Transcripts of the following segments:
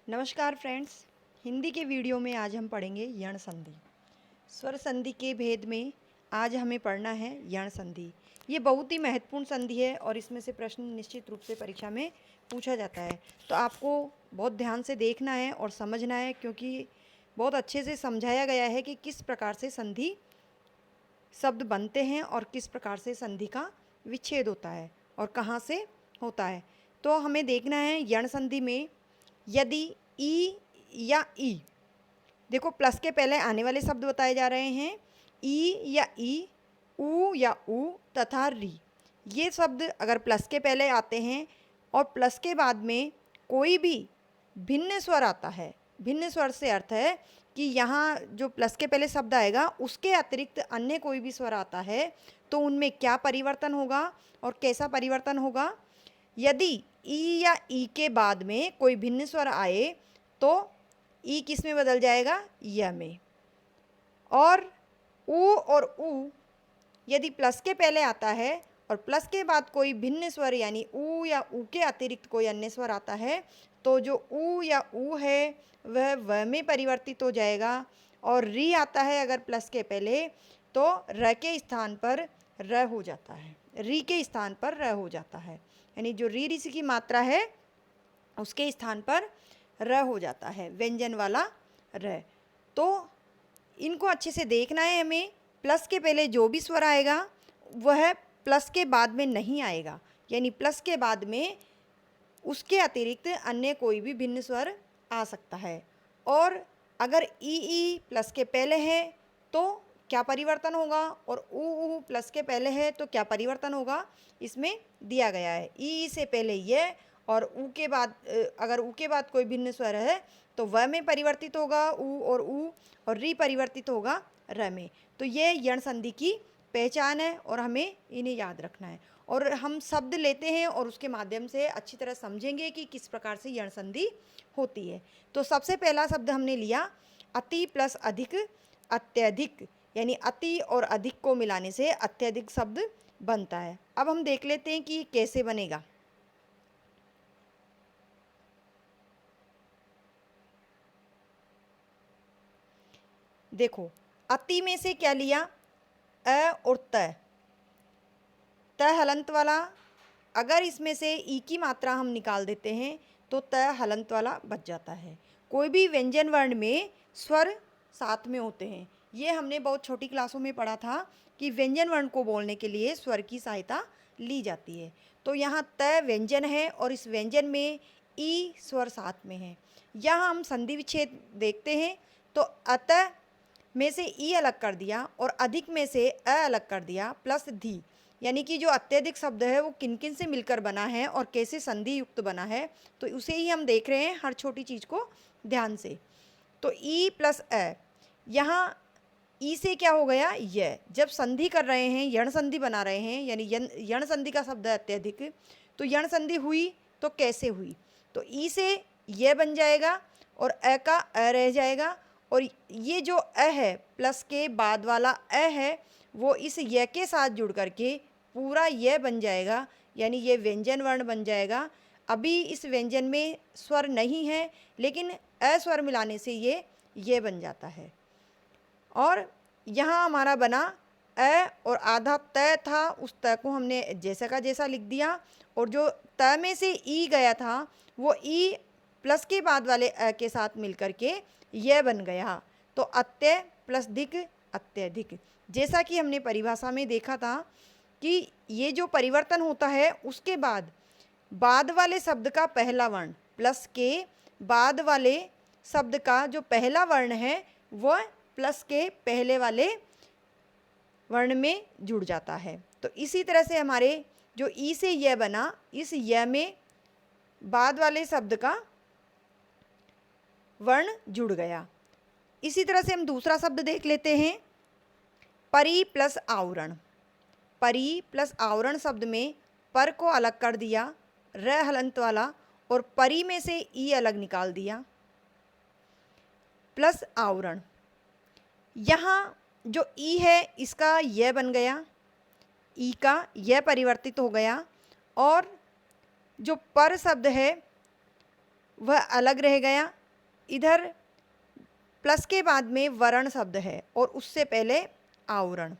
नमस्कार फ्रेंड्स। हिंदी के वीडियो में आज हम पढ़ेंगे यण संधि। स्वर संधि के भेद में आज हमें पढ़ना है यण संधि। ये बहुत ही महत्वपूर्ण संधि है और इसमें से प्रश्न निश्चित रूप से परीक्षा में पूछा जाता है। तो आपको बहुत ध्यान से देखना है और समझना है, क्योंकि बहुत अच्छे से समझाया गया है कि किस प्रकार से संधि शब्द बनते हैं और किस प्रकार से संधि का विच्छेद होता है और कहाँ से होता है। तो हमें देखना है यण संधि में यदि ई या ई, देखो प्लस के पहले आने वाले शब्द बताए जा रहे हैं, ई या ई, ऊ या ऊ तथा री। ये शब्द अगर प्लस के पहले आते हैं और प्लस के बाद में कोई भी भिन्न स्वर आता है, भिन्न स्वर से अर्थ है कि यहाँ जो प्लस के पहले शब्द आएगा उसके अतिरिक्त अन्य कोई भी स्वर आता है, तो उनमें क्या परिवर्तन होगा और कैसा परिवर्तन होगा। यदि ई या ई के बाद में कोई भिन्न स्वर आए तो ई किस में बदल जाएगा, य में। और ऊ और ऊ यदि प्लस के पहले आता है और प्लस के बाद कोई भिन्न स्वर यानी ऊ या ऊ के अतिरिक्त कोई अन्य स्वर आता है, तो जो ऊ या ऊ है वह व में परिवर्तित हो जाएगा। और री आता है अगर प्लस के पहले, तो र के स्थान पर र हो जाता है, री के स्थान पर र हो जाता है, यानी जो री ऋषि की मात्रा है उसके स्थान पर र हो जाता है, व्यंजन वाला र। तो इनको अच्छे से देखना है हमें। प्लस के पहले जो भी स्वर आएगा वह प्लस के बाद में नहीं आएगा, यानी प्लस के बाद में उसके अतिरिक्त अन्य कोई भी भिन्न स्वर आ सकता है। और अगर ई प्लस के पहले है तो क्या परिवर्तन होगा, और ऊ प्लस के पहले है तो क्या परिवर्तन होगा, इसमें दिया गया है। ई से पहले ये और ऊ के बाद अगर ऊ के बाद कोई भिन्न स्वर है तो व में परिवर्तित होगा ऊ, और री परिवर्तित होगा र में। तो ये यण संधि की पहचान है और हमें इन्हें याद रखना है। और हम शब्द लेते हैं और उसके माध्यम से अच्छी तरह समझेंगे कि किस प्रकार से यण संधि होती है। तो सबसे पहला शब्द हमने लिया अति प्लस अधिक, अत्यधिक, यानी अति और अधिक को मिलाने से अत्यधिक शब्द बनता है। अब हम देख लेते हैं कि कैसे बनेगा। देखो, अति में से क्या लिया, अ और त, त हलंत वाला। अगर इसमें से ई की मात्रा हम निकाल देते हैं तो त हलंत वाला बच जाता है। कोई भी व्यंजन वर्ण में स्वर साथ में होते हैं, ये हमने बहुत छोटी क्लासों में पढ़ा था कि व्यंजन वर्ण को बोलने के लिए स्वर की सहायता ली जाती है। तो यहाँ त व्यंजन है और इस व्यंजन में ई स्वर साथ में है। यहाँ हम संधि विच्छेद देखते हैं तो अत में से ई अलग कर दिया और अधिक में से अ अलग कर दिया प्लस धी, यानी कि जो अत्यधिक शब्द है वो किन किन से मिलकर बना है और कैसे संधि युक्त बना है, तो उसे ही हम देख रहे हैं हर छोटी चीज़ को ध्यान से। तो ई प्लस अ, यहाँ ई से क्या हो गया, य। जब संधि कर रहे हैं, यण संधि बना रहे हैं, यानी यण संधि का शब्द है अत्यधिक, तो यण संधि हुई तो कैसे हुई, तो ई से य बन जाएगा और अ का अ रह जाएगा। और ये जो अ है प्लस के बाद वाला अ है वो इस य के साथ जुड़ करके पूरा य बन जाएगा, यानी ये व्यंजन वर्ण बन जाएगा। अभी इस व्यंजन में स्वर नहीं है लेकिन अ स्वर मिलाने से ये बन जाता है। और यहाँ हमारा बना अ और आधा त था, उस त को हमने जैसा का जैसा लिख दिया, और जो त में से ई गया था वो ई प्लस के बाद वाले अ के साथ मिलकर के यह बन गया। तो अत्य प्लस धिक, अत्यधिक। जैसा कि हमने परिभाषा में देखा था कि ये जो परिवर्तन होता है उसके बाद वाले शब्द का पहला वर्ण प्लस के बाद वाले शब्द का जो पहला वर्ण है वह प्लस के पहले वाले वर्ण में जुड़ जाता है। तो इसी तरह से हमारे जो ई से यह बना, इस य में बाद वाले शब्द का वर्ण जुड़ गया। इसी तरह से हम दूसरा शब्द देख लेते हैं, परि प्लस आवरण। परि प्लस आवरण शब्द में पर को अलग कर दिया, र हलंत वाला, और परि में से ई अलग निकाल दिया, प्लस आवरण। यहाँ जो ई है इसका यह बन गया, ई का यह परिवर्तित हो गया, और जो पर शब्द है वह अलग रह गया। इधर प्लस के बाद में वर्ण शब्द है और उससे पहले आवरण,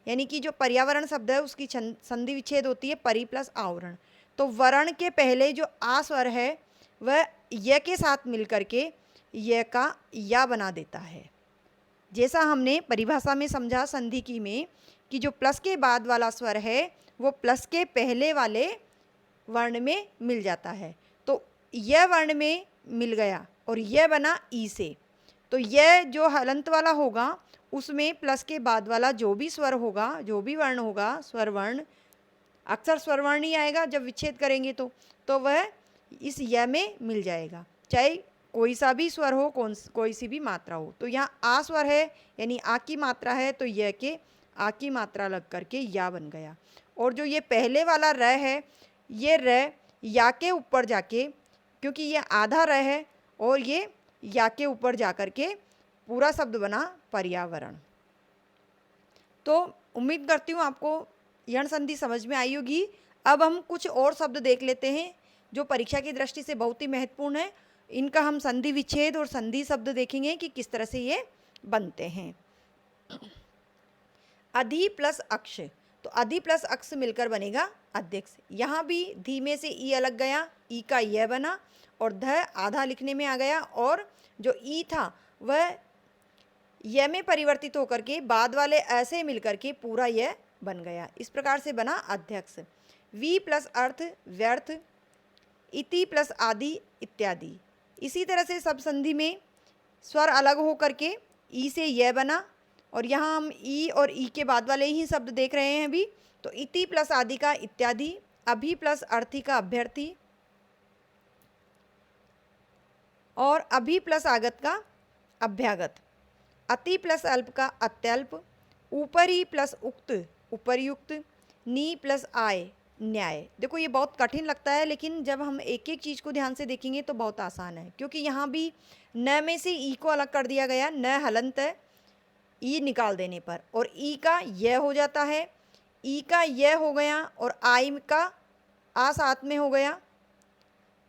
यानी कि जो पर्यावरण शब्द है उसकी संधि विच्छेद होती है परि प्लस आवरण। तो वर्ण के पहले जो आ स्वर है वह य के साथ मिलकर के य का या बना देता है। जैसा हमने परिभाषा में समझा संधि की में कि जो प्लस के बाद वाला स्वर है वो प्लस के पहले वाले वर्ण में मिल जाता है। तो यह वर्ण में मिल गया और यह बना ई से। तो यह जो हलंत वाला होगा उसमें प्लस के बाद वाला जो भी स्वर होगा, जो भी वर्ण होगा, स्वर वर्ण, अक्सर स्वर वर्ण ही आएगा जब विच्छेद करेंगे तो वह इस य में मिल जाएगा, चाहे कोई सा भी स्वर हो, कोई सी भी मात्रा हो। तो यहाँ आ स्वर है यानी आ की मात्रा है तो य के आ की मात्रा लग करके या बन गया। और जो ये पहले वाला र है, ये र या के ऊपर जाके, क्योंकि ये आधा र है और ये या के ऊपर जाकर के पूरा शब्द बना पर्यावरण। तो उम्मीद करती हूँ आपको यण संधि समझ में आई होगी। अब हम कुछ और शब्द देख लेते हैं जो परीक्षा की दृष्टि से बहुत ही महत्वपूर्ण है। इनका हम संधि विच्छेद और संधि शब्द देखेंगे कि किस तरह से ये बनते हैं। अधि प्लस अक्ष, तो अधि प्लस अक्ष मिलकर बनेगा अध्यक्ष। यहाँ भी धी में से ई अलग गया, ई का यह बना और ध आधा लिखने में आ गया और जो ई था वह य में परिवर्तित होकर के बाद वाले ऐसे मिलकर के पूरा यह बन गया। इस प्रकार से बना अध्यक्ष। वी प्लस अर्थ व्यर्थ, इति प्लस आदि इत्यादि। इसी तरह से सब संधि में स्वर अलग हो करके ई से यह बना और यहाँ हम ई और ई के बाद वाले ही शब्द देख रहे हैं अभी। तो इति प्लस आदि का इत्यादि, अभी प्लस अर्थी का अभ्यर्थी और अभी प्लस आगत का अभ्यागत, अति प्लस अल्प का अत्यल्प, ऊपरी प्लस उक्त उपर्युक्त, नी प्लस आय न्याय। देखो ये बहुत कठिन लगता है लेकिन जब हम एक एक चीज़ को ध्यान से देखेंगे तो बहुत आसान है, क्योंकि यहाँ भी न में से ई को अलग कर दिया गया, न हलंत है ई निकाल देने पर, और ई का यह हो जाता है, ई का यह हो गया और आई का आ साथ में हो गया।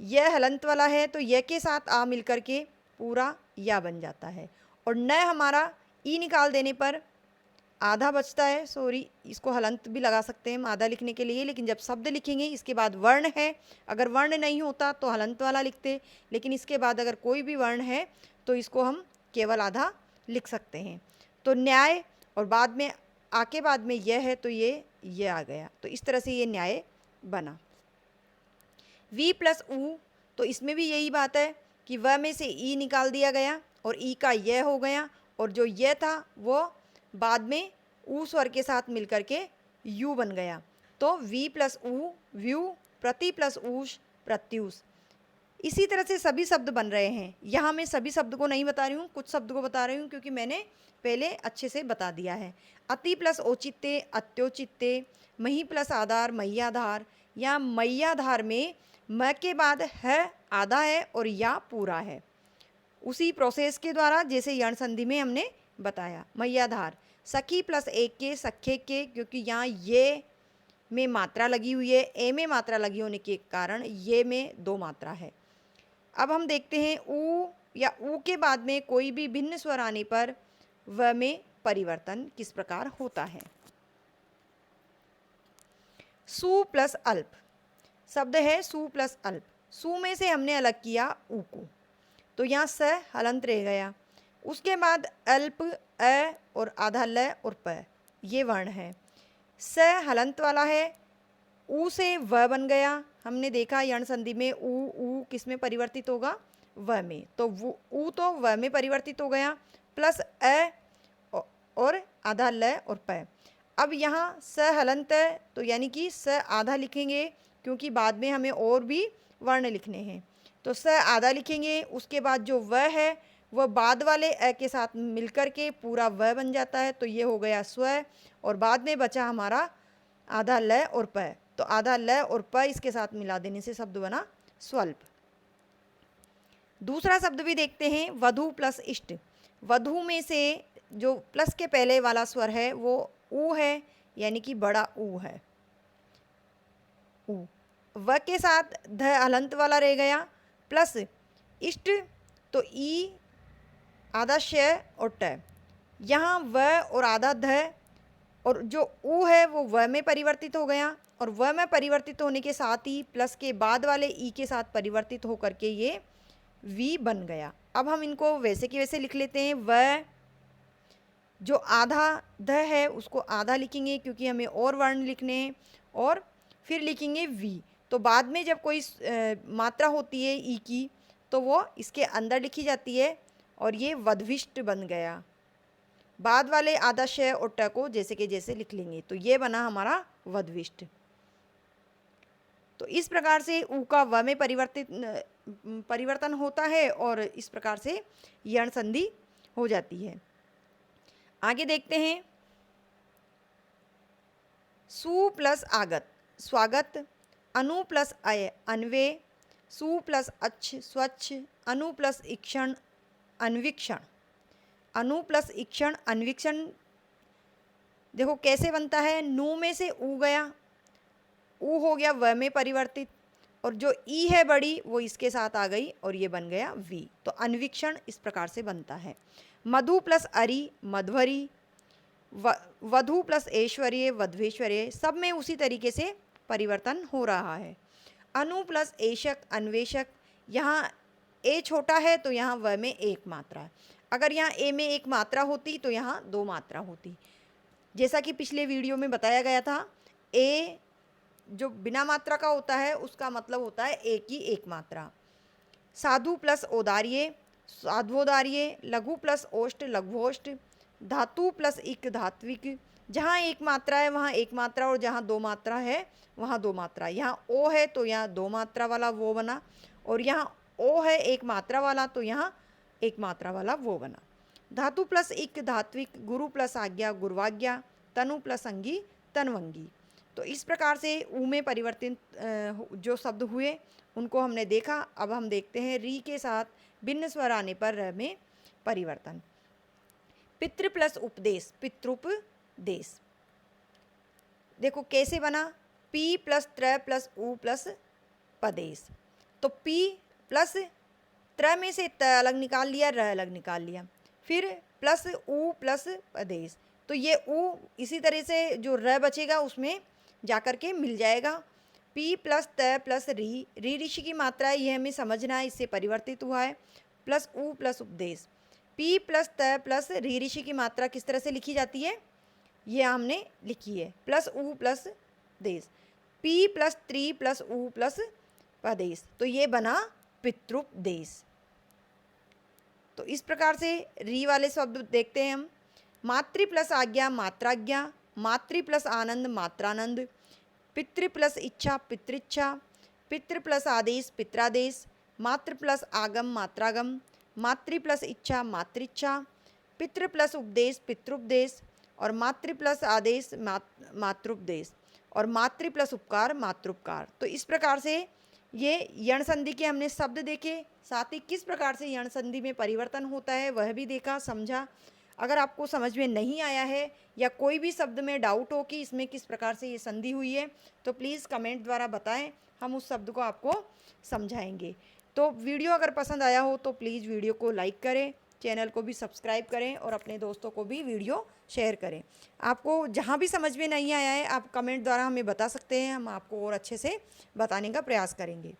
यह हलंत वाला है तो यह के साथ आ मिलकर के पूरा या बन जाता है। और न हमारा ई निकाल देने पर आधा बचता है, सॉरी इसको हलंत भी लगा सकते हैं हम आधा लिखने के लिए, लेकिन जब शब्द लिखेंगे इसके बाद वर्ण है, अगर वर्ण नहीं होता तो हलंत वाला लिखते, लेकिन इसके बाद अगर कोई भी वर्ण है तो इसको हम केवल आधा लिख सकते हैं। तो न्याय और बाद में आके बाद में यह है तो ये आ गया। तो इस तरह से ये न्याय बना। वी प्लस ऊ, तो इसमें भी यही बात है कि व में से ई निकाल दिया गया और ई का यह हो गया और जो यह था वो बाद में ऊ स्वर के साथ मिलकर के यू बन गया। तो वी प्लस ऊ व्यू, प्रति प्लस ऊष प्रत्यूष। इसी तरह से सभी शब्द बन रहे हैं। यहाँ मैं सभी शब्द को नहीं बता रही हूँ, कुछ शब्द को बता रही हूँ क्योंकि मैंने पहले अच्छे से बता दिया है। अति प्लस औचित्य अत्योचित्य, मही प्लस आधार मैयाधार, या मैयाधार में म के बाद है आधा है और या पूरा है, उसी प्रोसेस के द्वारा जैसे यण संधि में हमने बताया। मैयाधार सखी प्लस एक के सखे के, क्योंकि यहाँ ये में मात्रा लगी हुई है, ए में मात्रा लगी होने के कारण ये में दो मात्रा है। अब हम देखते हैं ऊ या ऊ के बाद में कोई भी भिन्न स्वर आने पर व में परिवर्तन किस प्रकार होता है। सु प्लस अल्प शब्द है, सु प्लस अल्प। सु में से हमने अलग किया ऊ को, तो यहाँ स हलंत रह गया। उसके बाद अल्प अ और आधा ल और प ये वर्ण है। स हलंत वाला है, ऊ से व बन गया। हमने देखा यण संधि में ऊ किस में परिवर्तित होगा, व में, तो ऊ तो व में परिवर्तित हो गया, प्लस अ और आधा ल और प। अब यहाँ स हलंत है तो यानी कि स आधा लिखेंगे क्योंकि बाद में हमें और भी वर्ण लिखने हैं। तो स आधा लिखेंगे, उसके बाद जो व है वह बाद वाले अ के साथ मिलकर के पूरा व बन जाता है, तो ये हो गया स्व, और बाद में बचा हमारा आधा ल और प। तो आधा ल और प इसके साथ मिला देने से शब्द बना स्वल्प। दूसरा शब्द भी देखते हैं, वधु प्लस इष्ट। वधु में से जो प्लस के पहले वाला स्वर है वो ऊ है, यानी कि बड़ा ऊ है, ऊ। व के साथ ध हलंत वाला रह गया, प्लस इष्ट तो ई आधा श और ट, यहाँ व और आधा ध और जो ऊ है वो व में परिवर्तित हो गया और व में परिवर्तित होने के साथ ही प्लस के बाद वाले ई के साथ परिवर्तित होकर के ये वी बन गया। अब हम इनको वैसे की वैसे लिख लेते हैं। व जो आधा ध है उसको आधा लिखेंगे क्योंकि हमें और वर्ण लिखने हैं और फिर लिखेंगे वी। तो बाद में जब कोई मात्रा होती है ई की तो वो इसके अंदर लिखी जाती है और ये वध्विष्ट बन गया। बाद वाले आधा श और ट को जैसे के जैसे लिख लेंगे तो ये बना हमारा वध्विष्ट। तो इस प्रकार से ऊ का व में परिवर्तन होता है और इस प्रकार से यण संधि हो जाती है। आगे देखते हैं। सु प्लस आगत स्वागत, अनु प्लस अय अन्वय, सु प्लस अच्छ स्वच्छ, अनु प्लस ईक्षण अन्वीक्षण। अनु प्लस ईक्षण अन्वीक्षण देखो कैसे बनता है। नु में से ऊ गया, ऊ हो गया व में परिवर्तित और जो ई है बड़ी वो इसके साथ आ गई और ये बन गया वी। तो अन्वीक्षण इस प्रकार से बनता है। मधु प्लस अरि मध्वरी, वधु प्लस ऐश्वर्य वध्वेश्वर्य, सब में उसी तरीके से परिवर्तन हो रहा है। अनु प्लस एशक अन्वेषक, यहाँ ए छोटा है तो यहाँ व में एक मात्रा है। अगर यहाँ ए में एक मात्रा होती तो यहाँ दो मात्रा होती। जैसा कि पिछले वीडियो में बताया गया था, ए जो बिना मात्रा का होता है उसका मतलब होता है ए की एक मात्रा। साधु प्लस औदार्य साध्वोदार्य, लघु प्लस ओष्ठ लघुओष्ठ, धातु प्लस इक धात्विक, जहाँ एक मात्रा है वहाँ एक मात्रा और जहाँ दो मात्रा है वहाँ दो मात्रा। यहाँ ओ है तो यहाँ दो मात्रा वाला वो बना और यहाँ ओ है एक मात्रा वाला तो यहाँ एक मात्रा वाला वो बना। धातु प्लस इक धात्विक, गुरु प्लस आज्ञा गुरुवाज्ञा, तनु प्लस अंगी तनवंगी। तो इस प्रकार से ऊ में परिवर्तित जो शब्द हुए उनको हमने देखा। अब हम देखते हैं री के साथ भिन्न स्वर आने पर र में परिवर्तन। पितृ प्लस उपदेश पितृपदेश, देखो कैसे बना। पी प्लस त्र प्लस ऊ प्लस पदेश। तो पी प्लस त्र में से त अलग निकाल लिया, र अलग निकाल लिया, फिर प्लस ऊ प्लस पदेश। तो ये ऊ इसी तरह से जो र बचेगा उसमें जाकर के मिल जाएगा। पी प्लस त प्लस री, री ऋषि की मात्रा है, ये हमें समझना है, इससे परिवर्तित हुआ है। प्लस ऊ प्लस उपदेश। पी प्लस त प्लस री ऋषि की मात्रा किस तरह से लिखी जाती है ये हमने लिखी है, प्लस ऊ प्लस देश। पी प्लस त्री प्लस ऊ प्लस पदेश, तो ये बना पितृपदेश। तो इस प्रकार से री वाले शब्द देखते हैं हम। मातृ प्लस आज्ञा मात्राज्ञा, मातृ प्लस आनंद मात्रानंद, पितृ प्लस इच्छा पितृच्छा, पितृ प्लस आदेश पित्रादेश, मातृ प्लस आगम मात्रागम, मातृ प्लस इच्छा मातृच्छा, पितृ प्लस उपदेश पितृपदेश और मातृ प्लस आदेश मातृपदेश और मातृ प्लस उपकार मातृपकार। तो इस प्रकार से ये यण संधि के हमने शब्द देखे, साथ ही किस प्रकार से यण संधि में परिवर्तन होता है वह भी देखा समझा। अगर आपको समझ में नहीं आया है या कोई भी शब्द में डाउट हो कि इसमें किस प्रकार से ये संधि हुई है तो प्लीज़ कमेंट द्वारा बताएं, हम उस शब्द को आपको समझाएंगे। तो वीडियो अगर पसंद आया हो तो प्लीज़ वीडियो को लाइक करें, चैनल को भी सब्सक्राइब करें और अपने दोस्तों को भी वीडियो शेयर करें। आपको जहाँ भी समझ में नहीं आया है आप कमेंट द्वारा हमें बता सकते हैं, हम आपको और अच्छे से बताने का प्रयास करेंगे।